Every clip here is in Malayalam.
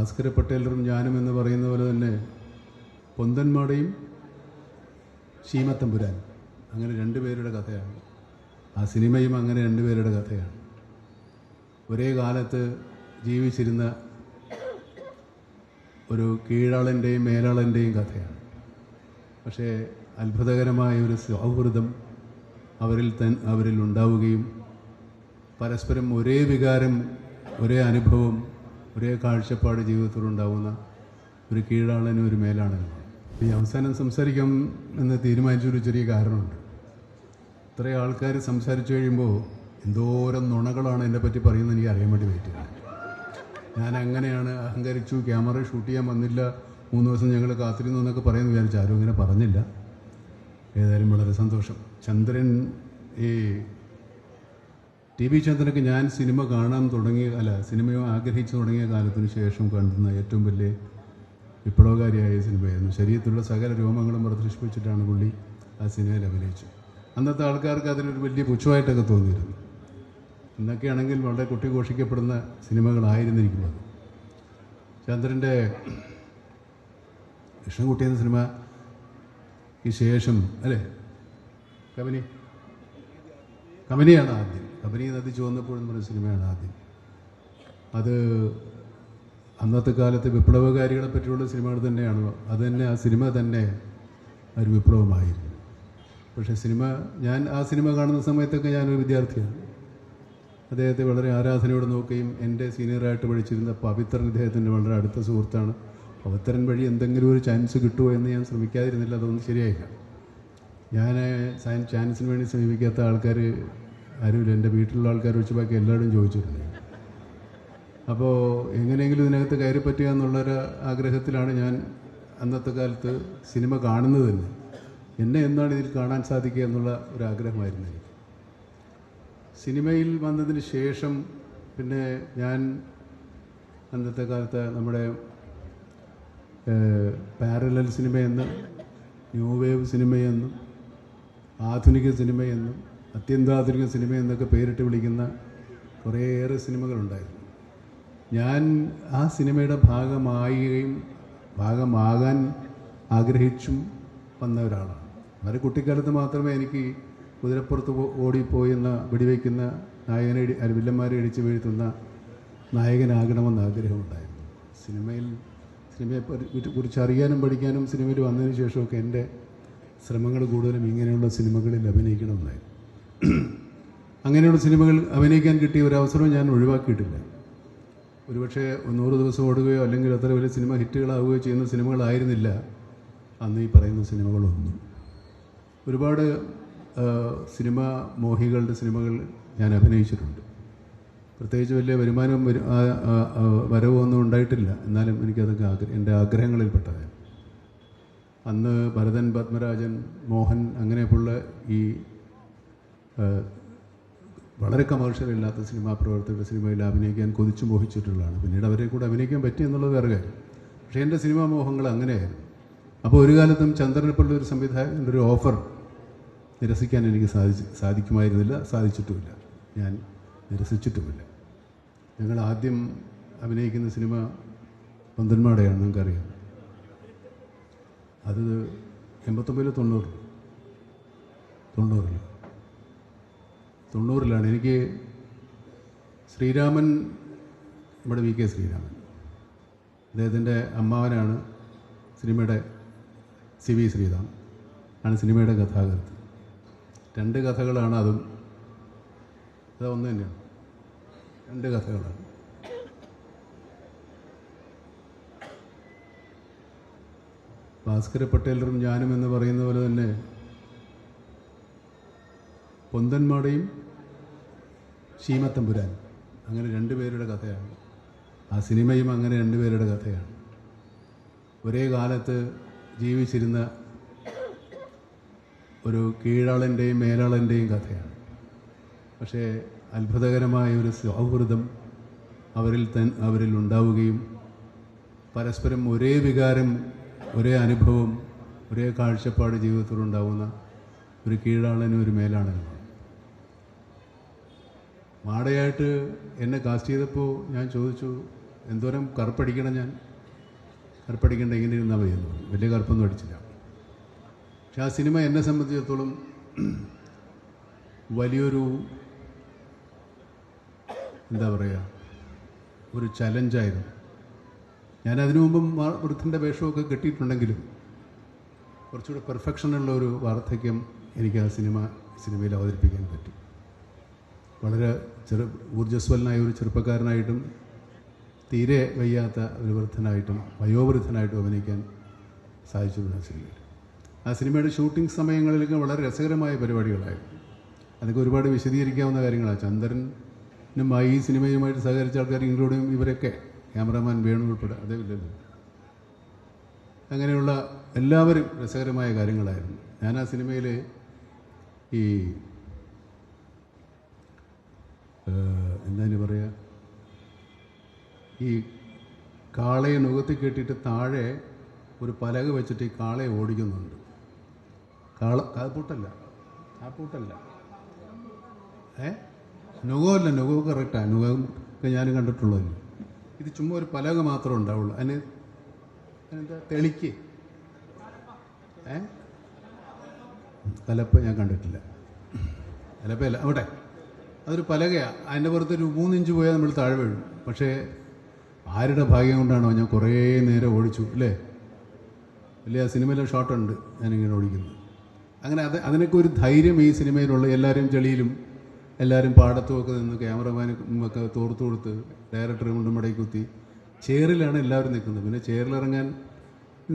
ഭാസ്കര പട്ടേലറും ഞാനും എന്ന് പറയുന്ന പോലെ തന്നെ പൊന്തന്മാടയും ശീമത്തമ്പുരാൻ അങ്ങനെ രണ്ടുപേരുടെ കഥയാണ്. ആ സിനിമയും അങ്ങനെ രണ്ടുപേരുടെ കഥയാണ്. ഒരേ കാലത്ത് ജീവിച്ചിരുന്ന ഒരു കീഴാളൻ്റെയും മേലാളൻ്റെയും കഥയാണ്. പക്ഷേ അത്ഭുതകരമായ ഒരു സൗഹൃദം അവരിൽ ഉണ്ടാവുകയും പരസ്പരം ഒരേ വികാരം, ഒരേ അനുഭവം, ഒരേ കാഴ്ചപ്പാട് ജീവിതത്തിലുണ്ടാവുന്ന ഒരു കീഴാളനും ഒരു മേലാളനുമാണ്. ഈ അവസാനം സംസാരിക്കാം എന്ന് തീരുമാനിച്ചൊരു ചെറിയ കാരണമുണ്ട്. ഇത്രയും ആൾക്കാർ സംസാരിച്ചു കഴിയുമ്പോൾ എന്തോരം നുണകളാണ് എന്നെപ്പറ്റി പറയുന്നത് എനിക്ക് അറിയാൻ വേണ്ടി പറ്റില്ല. ഞാൻ അങ്ങനെയാണ് അഹങ്കരിച്ചു, ക്യാമറ ഷൂട്ട് ചെയ്യാൻ വന്നില്ല, 3 ദിവസം ഞങ്ങൾ കാത്തിരുന്നു എന്നൊക്കെ പറയുമെന്ന് വിചാരിച്ചു. ആരും അങ്ങനെ പറഞ്ഞില്ല. ഏതായാലും വളരെ സന്തോഷം. ചന്ദ്രൻ, ഈ ടി വി ചന്ദ്രനൊക്കെ ഞാൻ സിനിമ കാണാൻ സിനിമയോ ആഗ്രഹിച്ചു തുടങ്ങിയ കാലത്തിന് ശേഷം കണ്ടുന്ന ഏറ്റവും വലിയ വിപ്ലവകാരിയായ സിനിമയായിരുന്നു. ശരീരത്തിലുള്ള സകല രോമങ്ങളും പ്രദർശിപ്പിച്ചിട്ടാണ് പുള്ളി ആ സിനിമയിൽ അഭിനയിച്ചത്. അന്നത്തെ ആൾക്കാർക്ക് അതിനൊരു വലിയ പുച്ഛമായിട്ടൊക്കെ തോന്നിയിരുന്നു. ഇന്നൊക്കെയാണെങ്കിൽ വളരെ കുട്ടിഘോഷിക്കപ്പെടുന്ന സിനിമകളായിരുന്നിരിക്കുന്നത്. ചന്ദ്രൻ്റെ കൃഷ്ണൻകുട്ടി എന്ന സിനിമയ്ക്ക് ശേഷം അല്ലേ കബനിയാണ് ആദ്യം. കബനി നദി ചുവന്നപ്പോഴെന്ന് പറയുന്ന സിനിമയാണ് ആദ്യം. അത് അന്നത്തെ കാലത്ത് വിപ്ലവകാരികളെ പറ്റിയുള്ള സിനിമകൾ തന്നെയാണ്. അത് തന്നെ, ആ സിനിമ തന്നെ ഒരു വിപ്ലവമായിരുന്നു. പക്ഷേ ഞാൻ ആ സിനിമ കാണുന്ന സമയത്തൊക്കെ ഞാനൊരു വിദ്യാർത്ഥിയാണ്. അദ്ദേഹത്തെ വളരെ ആരാധനയോടെ നോക്കുകയും എൻ്റെ സീനിയറായിട്ട് പഠിച്ചിരുന്ന പവിത്രൻ ഇദ്ദേഹത്തിൻ്റെ വളരെ അടുത്ത സുഹൃത്താണ്. പവിത്രൻ വഴി എന്തെങ്കിലും ഒരു ചാൻസ് കിട്ടുമോ എന്ന് ഞാൻ ശ്രമിക്കാതിരുന്നില്ല. അതൊന്നും ശരിയായില്ല. ഞാൻ ചാൻസിന് വേണ്ടി സമീപിക്കാത്ത ആൾക്കാർ ആരുമില്ല. എൻ്റെ വീട്ടിലുള്ള ആൾക്കാർ വെച്ച് ബാക്കി എല്ലാവരും ചോദിച്ചിരുന്നു. അപ്പോൾ എങ്ങനെയെങ്കിലും ഇതിനകത്ത് കയറി പറ്റുക എന്നുള്ളൊരു ആഗ്രഹത്തിലാണ് ഞാൻ അന്നത്തെ കാലത്ത് സിനിമ കാണുന്നത് തന്നെ. എന്നെ എന്താണ് ഇതിൽ കാണാൻ സാധിക്കുക എന്നുള്ള ഒരു ആഗ്രഹമായിരുന്നു എനിക്ക്. സിനിമയിൽ വന്നതിന് ശേഷം പിന്നെ ഞാൻ അന്നത്തെ കാലത്ത് നമ്മുടെ പാരലൽ സിനിമയെന്നും ന്യൂ വേവ് സിനിമയെന്നും ആധുനിക സിനിമയെന്നും അത്യന്താധുനിക സിനിമയെന്നൊക്കെ പേരിട്ട് വിളിക്കുന്ന കുറേയേറെ സിനിമകളുണ്ടായിരുന്നു. ഞാൻ ആ സിനിമയുടെ ഭാഗമാകാൻ ആഗ്രഹിച്ചും വന്ന ഒരാളാണ്. വളരെ കുട്ടിക്കാലത്ത് മാത്രമേ എനിക്ക് കുതിരപ്പുറത്ത് ഓടിപ്പോയെന്ന വെടിവെക്കുന്ന വില്ലന്മാരെ ഇടിച്ച് വീഴ്ത്തുന്ന നായകനാകണമെന്ന് ആഗ്രഹമുണ്ടായിരുന്നു. സിനിമയെ കുറിച്ച് അറിയാനും പഠിക്കാനും സിനിമയിൽ വന്നതിന് ശേഷമൊക്കെ എൻ്റെ ശ്രമങ്ങൾ കൂടുതലും ഇങ്ങനെയുള്ള സിനിമകളിൽ അഭിനയിക്കണമെന്നായിരുന്നു. അങ്ങനെയുള്ള സിനിമകൾ അഭിനയിക്കാൻ കിട്ടിയ ഒരവസരവും ഞാൻ ഒഴിവാക്കിയിട്ടില്ല. ഒരുപക്ഷെ 100 ദിവസം ഓടുകയോ അല്ലെങ്കിൽ അത്ര വലിയ സിനിമ ഹിറ്റുകളാവുകയോ ചെയ്യുന്ന സിനിമകളായിരുന്നില്ല അന്ന് ഈ പറയുന്ന സിനിമകളൊന്നും. ഒരുപാട് സിനിമ മോഹികളുടെ സിനിമകൾ ഞാൻ അഭിനയിച്ചിട്ടുണ്ട്. പ്രത്യേകിച്ച് വലിയ വരുമാനം വരവൊന്നും ഉണ്ടായിട്ടില്ല. എന്നാലും എനിക്കതൊക്കെ എൻ്റെ ആഗ്രഹങ്ങളിൽപ്പെട്ടതാണ്. അന്ന് ഭരതൻ, പത്മരാജൻ, മോഹൻ അങ്ങനെയുള്ള ഈ വളരെ കമേഴ്ഷ്യൽ ഇല്ലാത്ത സിനിമാ പ്രവർത്തകരുടെ സിനിമയിൽ അഭിനയിക്കാൻ കൊതിച്ചു മോഹിച്ചിട്ടുള്ളതാണ്. പിന്നീട് അവരെ കൂടെ അഭിനയിക്കാൻ പറ്റിയെന്നുള്ളത് വേറെ കാര്യം. പക്ഷേ എൻ്റെ സിനിമാ മോഹങ്ങൾ അങ്ങനെയായിരുന്നു. അപ്പോൾ ഒരു കാലത്തും ചന്ദ്രനെപ്പോലുള്ള ഒരു സംവിധായകൻ്റെ ഒരു ഓഫർ നിരസിക്കാൻ എനിക്ക് സാധിക്കുമായിരുന്നില്ല, സാധിച്ചിട്ടുമില്ല. ഞാൻ നിരസിച്ചിട്ടുമില്ല. ഞങ്ങൾ ആദ്യം അഭിനയിക്കുന്ന സിനിമ പൊന്തന്മാടയാണ്, നിങ്ങൾക്കറിയാം. അത് 90-ലാണ്. എനിക്ക് ശ്രീരാമൻ, നമ്മുടെ വി കെ ശ്രീരാമൻ, അദ്ദേഹത്തിൻ്റെ അമ്മാവനാണ് സിനിമയുടെ CV ശ്രീറാം ആണ് സിനിമയുടെ കഥാകൃത്ത്. 2 കഥകളാണ് അതും. ഒന്ന് തന്നെയാണ്, 2 കഥകളാണ്. ഭാസ്കര പട്ടേലറും ഞാനും എന്ന് പറയുന്ന പോലെ തന്നെ പൊന്തന്മാടയും ശീമത്തമ്പുരാൻ അങ്ങനെ 2 പേരുടെ കഥയാണ്. ആ സിനിമയും അങ്ങനെ 2 പേരുടെ കഥയാണ്. ഒരേ കാലത്ത് ജീവിച്ചിരുന്ന ഒരു കീഴാളൻ്റെയും മേലാളൻ്റെയും കഥയാണ്. പക്ഷേ അത്ഭുതകരമായ ഒരു സൗഹൃദം അവരിൽ ഉണ്ടാവുകയും പരസ്പരം ഒരേ വികാരം, ഒരേ അനുഭവം, ഒരേ കാഴ്ചപ്പാട് ജീവിതത്തിലുണ്ടാവുന്ന ഒരു കീഴാളനും ഒരു മേലാളനുമാണ്. മാടയായിട്ട് എന്നെ കാസ്റ്റ് ചെയ്തപ്പോൾ ഞാൻ ചോദിച്ചു, എന്തോരം കറുപ്പടിക്കണം, ഞാൻ കറുപ്പടിക്കേണ്ട ഇങ്ങനെ ഇരുന്നാൽ മതിയെന്ന് പറഞ്ഞു. വലിയ കറുപ്പൊന്നും അടിച്ചില്ല. പക്ഷെ ആ സിനിമ എന്നെ സംബന്ധിച്ചിടത്തോളം വലിയൊരു എന്താ പറയുക, ഒരു ചലഞ്ചായിരുന്നു. ഞാൻ അതിനു മുമ്പും വൃദ്ധൻ്റെ വേഷമൊക്കെ കിട്ടിയിട്ടുണ്ടെങ്കിലും കുറച്ചുകൂടെ പെർഫെക്ഷനുള്ള ഒരു വാർദ്ധക്യം എനിക്ക് ആ സിനിമയിൽ അവതരിപ്പിക്കാൻ പറ്റി. വളരെ ഊർജ്ജസ്വലനായ ഒരു ചെറുപ്പക്കാരനായിട്ടും തീരെ വയ്യാത്ത ഒരു വൃദ്ധനായിട്ടും വയോവൃദ്ധനായിട്ടും അഭിനയിക്കാൻ സാധിച്ചിട്ടുണ്ട് ആ സിനിമയിൽ. ആ സിനിമയുടെ ഷൂട്ടിംഗ് സമയങ്ങളിലൊക്കെ വളരെ രസകരമായ പരിപാടികളായിരുന്നു. അതൊക്കെ ഒരുപാട് വിശദീകരിക്കാവുന്ന കാര്യങ്ങളാണ്. ചന്ദ്രനും ഈ സിനിമയുമായിട്ട് സഹകരിച്ച ആൾക്കാർ, ഇൻക്ലൂഡിങ് ഇവരൊക്കെ, ക്യാമറാമാൻ വേണു ഉൾപ്പെടെ, അതേമില്ലല്ലോ, അങ്ങനെയുള്ള എല്ലാവരും രസകരമായ കാര്യങ്ങളായിരുന്നു. ഞാൻ ആ സിനിമയിൽ ഈ എന്താ പറയുക, ഈ കാളയെ നുകത്തിൽ കെട്ടിയിട്ട് താഴെ ഒരു പലക വെച്ചിട്ട് ഈ കാളയെ ഓടിക്കുന്നുണ്ട്. കാപ്പൂട്ടല്ല നുകമല്ല, നുകം കറക്റ്റാണ്, നുകം ഒക്കെ ഞാൻ കണ്ടിട്ടുള്ളതല്ലേ. ഇത് ചുമ്മാ ഒരു പലക മാത്രമേ ഉണ്ടാവുള്ളൂ. അതിനെന്താ തെളിക്ക്, കലപ്പ ഞാൻ കണ്ടിട്ടില്ല, കലപ്പയല്ല, അവിടെ അതൊരു പലകയാണ്. അതിൻ്റെ പുറത്തൊരു 3 ഇഞ്ച് പോയാൽ നമ്മൾ താഴെ വീഴും. പക്ഷേ ആരുടെ ഭാഗ്യം കൊണ്ടാണോ ഞാൻ കുറേ നേരം ഓടിച്ചു, അല്ലേ? വലിയ സിനിമയിലെ ഷോട്ടുണ്ട് ഞാനിങ്ങനെ ഓടിക്കുന്നത്. അങ്ങനെ അതിനൊക്കെ ഒരു ധൈര്യം ഈ സിനിമയിലുള്ള എല്ലാവരും ചെളിയിലും എല്ലാവരും പാടത്തുമൊക്കെ നിന്ന് ക്യാമറമാനും ഒക്കെ തോർത്തു കൊടുത്ത് ഡയറക്ടറെ കൊണ്ടും മടക്കി കുത്തി ചേറിലാണ് എല്ലാവരും നിൽക്കുന്നത്. പിന്നെ ചേറിലിറങ്ങാൻ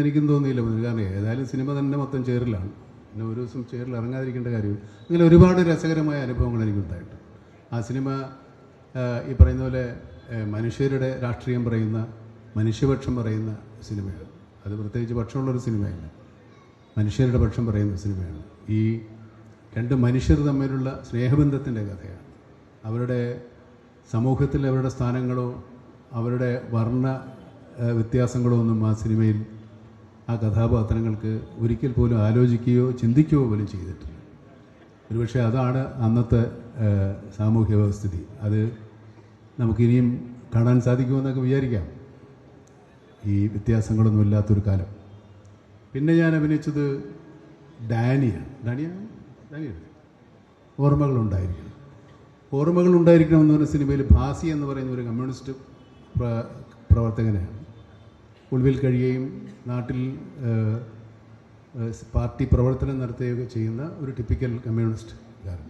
എനിക്കും തോന്നിയില്ല, കാരണം ഏതായാലും സിനിമ തന്നെ മൊത്തം ചേറിലാണ്. പിന്നെ ഒരു ദിവസം ചേറിൽ ഇറങ്ങാതിരിക്കേണ്ട കാര്യമില്ല. അങ്ങനെ ഒരുപാട് രസകരമായ അനുഭവങ്ങൾ എനിക്കുണ്ടായിട്ടുണ്ട്. ആ സിനിമ ഈ പറയുന്ന പോലെ മനുഷ്യരുടെ രാഷ്ട്രീയം പറയുന്ന, മനുഷ്യപക്ഷം പറയുന്ന സിനിമയാണ്. അത് പ്രത്യേകിച്ച് പക്ഷമുള്ളൊരു സിനിമയല്ല, മനുഷ്യരുടെ പക്ഷം പറയുന്ന സിനിമയാണ്. ഈ 2 മനുഷ്യർ തമ്മിലുള്ള സ്നേഹബന്ധത്തിൻ്റെ കഥയാണ്. അവരുടെ സമൂഹത്തിൽ അവരുടെ സ്ഥാനങ്ങളോ അവരുടെ വർണ്ണ വ്യത്യാസങ്ങളോ ഒന്നും ആ സിനിമയിൽ ആ കഥാപാത്രങ്ങൾക്ക് ഒരിക്കൽ പോലും ആലോചിക്കുകയോ ചിന്തിക്കുകയോ പോലും ചെയ്തിട്ടില്ല. ഒരുപക്ഷെ അതാണ് അന്നത്തെ സാമൂഹ്യ വ്യവസ്ഥിതി. അത് നമുക്കിനിയും കാണാൻ സാധിക്കുമെന്നൊക്കെ വിചാരിക്കാം, ഈ വ്യത്യാസങ്ങളൊന്നും ഇല്ലാത്തൊരു കാലം. പിന്നെ ഞാൻ അഭിനയിച്ചത് ഡാനിയാണ്. ഓർമ്മകളുണ്ടായിരിക്കണം എന്ന് പറഞ്ഞ സിനിമയിൽ ഭാസി എന്ന് പറയുന്ന ഒരു കമ്മ്യൂണിസ്റ്റ് പ്രവർത്തകനാണ്. ഉൾവിൽ കഴിയുകയും നാട്ടിൽ പാർട്ടി പ്രവർത്തനം നടത്തുകയൊക്കെ ചെയ്യുന്ന ഒരു ടിപ്പിക്കൽ കമ്മ്യൂണിസ്റ്റുകാരൻ.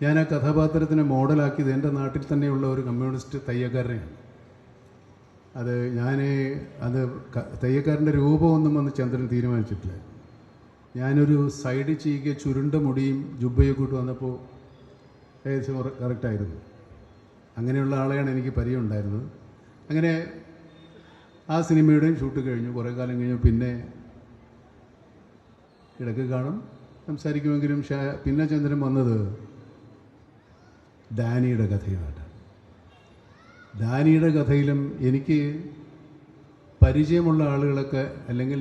ഞാൻ ആ കഥാപാത്രത്തിനെ മോഡലാക്കിയത് എൻ്റെ നാട്ടിൽ തന്നെയുള്ള ഒരു കമ്മ്യൂണിസ്റ്റ് തയ്യക്കാരനെയാണ്. അത് തയ്യക്കാരൻ്റെ രൂപമൊന്നും വന്ന് ചന്ദ്രൻ തീരുമാനിച്ചിട്ടില്ല. ഞാനൊരു സൈഡ് ചെയ്യിക്ക് ചുരുണ്ട മുടിയും ജുബ്ബയൊക്കെ ഇട്ട് വന്നപ്പോൾ ഏകദേശം കറക്റ്റായിരുന്നു. അങ്ങനെയുള്ള ആളെയാണ് എനിക്ക് പരിചയം ഉണ്ടായിരുന്നത്. അങ്ങനെ ആ സിനിമയുടെയും ഷൂട്ട് കഴിഞ്ഞു. കുറേ കാലം കഴിഞ്ഞു. പിന്നെ ഇടയ്ക്ക് കാണും, സംസാരിക്കുമെങ്കിലും പിന്നെ ചന്ദ്രൻ വന്നത് ഡാനിയുടെ കഥയുമായിട്ടാണ്. ഡാനിയുടെ കഥയിലും എനിക്ക് പരിചയമുള്ള ആളുകളൊക്കെ, അല്ലെങ്കിൽ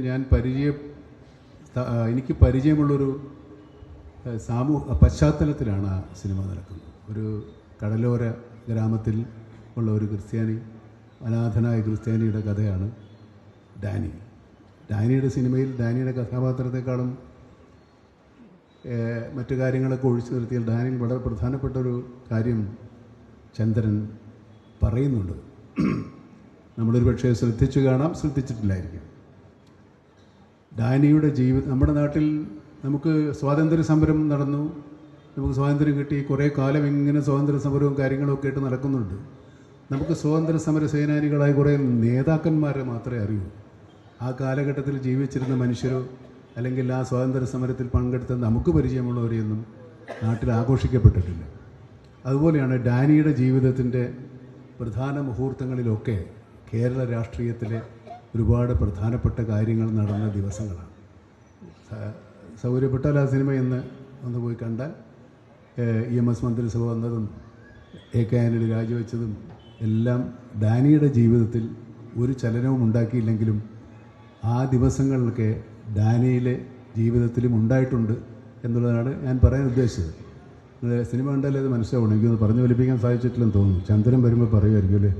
എനിക്ക് പരിചയമുള്ളൊരു പശ്ചാത്തലത്തിലാണ് ആ സിനിമ നടക്കുന്നത്. ഒരു കടലോര ഗ്രാമത്തിൽ ഉള്ള ഒരു അനാഥനായ ക്രിസ്ത്യാനിയുടെ കഥയാണ് ഡാനിയുടെ സിനിമയിൽ ഡാനിയുടെ കഥാപാത്രത്തെക്കാളും മറ്റു കാര്യങ്ങളൊക്കെ ഒഴിച്ചു നിർത്തിയാൽ ഡാനിയിൽ വളരെ പ്രധാനപ്പെട്ടൊരു കാര്യം ചന്ദ്രൻ പറയുന്നുണ്ട്. നമ്മളൊരു പക്ഷേ ശ്രദ്ധിച്ചു കാണാം, ശ്രദ്ധിച്ചിട്ടില്ലായിരിക്കും. ഡാനിയുടെ ജീവിതം, നമ്മുടെ നാട്ടിൽ നമുക്ക് സ്വാതന്ത്ര്യ സമരം നടന്നു, നമുക്ക് സ്വാതന്ത്ര്യം കിട്ടി, കുറേ കാലം ഇങ്ങനെ സ്വാതന്ത്ര്യ സമരവും കാര്യങ്ങളൊക്കെ ആയിട്ട് നടക്കുന്നുണ്ട്. നമുക്ക് സ്വാതന്ത്ര്യ സമര സേനാനികളായ കുറേ നേതാക്കന്മാരെ മാത്രമേ അറിയൂ. ആ കാലഘട്ടത്തിൽ ജീവിച്ചിരുന്ന മനുഷ്യരോ അല്ലെങ്കിൽ ആ സ്വാതന്ത്ര്യ സമരത്തിൽ പങ്കെടുത്ത നമുക്ക് പരിചയമുള്ളവരെയൊന്നും നാട്ടിൽ ആഘോഷിക്കപ്പെട്ടിട്ടില്ല. അതുപോലെയാണ് ഡാനിയുടെ ജീവിതത്തിൻ്റെ പ്രധാന മുഹൂർത്തങ്ങളിലൊക്കെ കേരള രാഷ്ട്രീയത്തിലെ ഒരുപാട് പ്രധാനപ്പെട്ട കാര്യങ്ങൾ നടന്ന ദിവസങ്ങളാണ്. സൗകര്യപ്പെട്ടാൽ ആ സിനിമ ഒന്ന് പോയി കണ്ടാൽ EMS മന്ത്രിസഭ വന്നതും AK ആന്റണി രാജിവെച്ചതും എല്ലാം ഡാനിയുടെ ജീവിതത്തിൽ ഒരു ചലനവും ഉണ്ടാക്കിയില്ലെങ്കിലും ആ ദിവസങ്ങളിലൊക്കെ ഡാനിയിലെ ജീവിതത്തിലും ഉണ്ടായിട്ടുണ്ട് എന്നുള്ളതാണ് ഞാൻ പറയാൻ ഉദ്ദേശിച്ചത്. സിനിമ കണ്ടാലേ അത് മനസ്സിലാവണം. എനിക്കൊന്ന് പറഞ്ഞു ഫലിപ്പിക്കാൻ സാധിച്ചിട്ടില്ലെന്ന് തോന്നുന്നു. ചന്ദ്രൻ വരുമ്പോൾ പറയുമായിരിക്കും അല്ലേ.